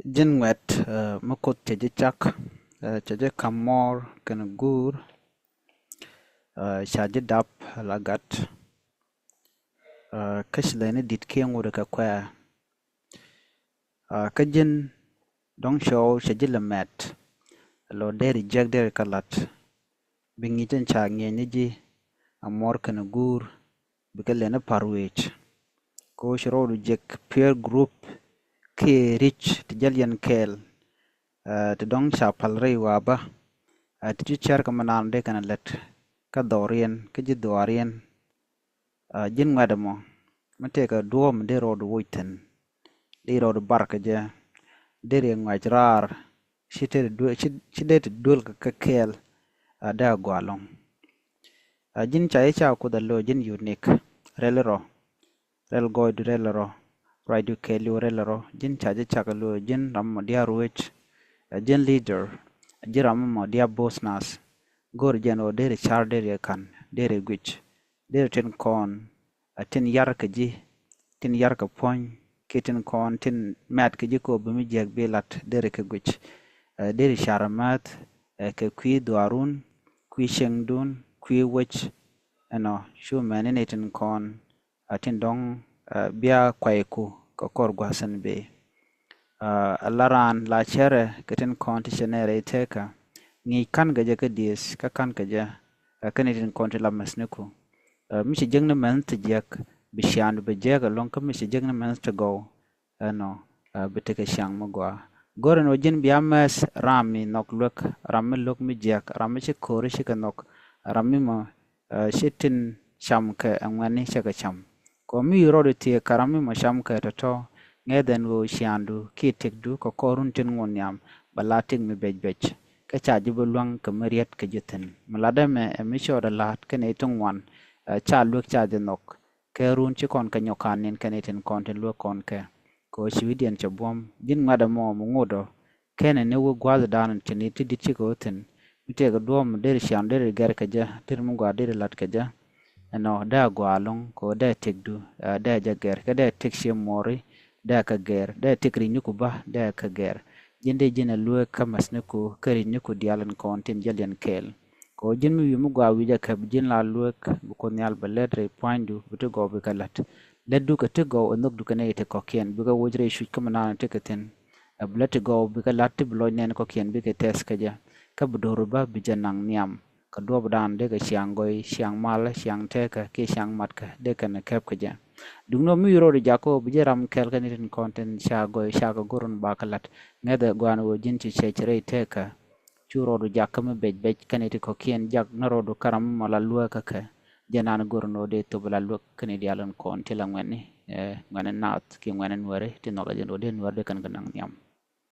Jin wet makot cheje chak cheje kamor kana gur shaje dap lagat kashlene dit kengure ka kwa kajin dong show shaje lamet lo deri jag deri kalat bingitin cha nyenyeji amor kana gur bikalene parwech ko shiro jek peer group ke rich tijalian kel ti dong cha palrei waba ti char ka manan de kana let ka dorien ka ji dorien jin ngadamo mate ka duom de rod wuiten de rod barka ja de re ngajrar shite du shide dul ka kel da gwalong jin cha cha ko da lo jin unique relero rel goid relero raidu kelu relero jin cha cha ka lo jin ram dia ruich jin leader jiram mo dia bosnas gor jeno dere char dere kan dere gwich dere ten kon tin yar ka ji tin yar ka pon kitin kon tin mat ka ji ko bumi jeg belat dere ka gwich dere sharamat ka kwi dhɔaarun kwi shengdun kwi wech ano shu manene tin kon tin dong bia kwaiku ka kor gwasan be alaran la chere kitin kon ti shenere teka ngi kan gaja ka dies ka kan gaja kanitin kon ti lamasniku mishi jengne man ti jek bishan be jega lon ka mishi jengne man ti go ano biteke shang magwa goren ojin biamas rami nok luk rami luk mi jek rami shi kore shi ka nok rami ma shitin sham ka angwani shaka sham ko mi yoro ti karami ma sham ka to ngeden wo shandu ki tekdu ko korun tin ngonyam balating mi bej ka chaji bulwang ka mariat ka jiten malada me emisho da lat ka ne tungwan cha luk cha de nok ke run chi kon ka nyokan nen ka ne tin kon tin luk kon ka ko shiwidian cha bom din ngada mo mu ngodo kene ne wo gwaza dan tin ti dit chi ko tin mite ga dom der shan der gar ka ja tir mu gwa der lat ka ja no da gwalong ko da tekdu da jager ka da tekshi mori da ka ger da tekri nyuku ba da ka ger jinde jina luwe kamas niku kari niku dialan kontin jalian kel ko jin mi yumu gwa wija kab jin la luwe ko nyal baledre pointu butu go bi kalat leddu ka te go onok du kana ite kokien biga wojre shu kamana te katen ablet go bi kalat blo nen kokien bi ke tes kaja ka budoro ba bijanang niam ka do dan de ka siang goy siang mal siang te ka ke siang mat ka de kana kap kaja dungno mi yoro de jako bijaram kel kanitin konten sha goy sha ka gorun ba kalat ngada gwan wo jinti chechere teka churo do jakam bej kaneti ko kien jak naro do karam mala luwa kaka janan gorno de to bala luwa kanedi alan kon tila ngani ngane naat ki ngane ware tinola jeno de nwar de kan ganang nyam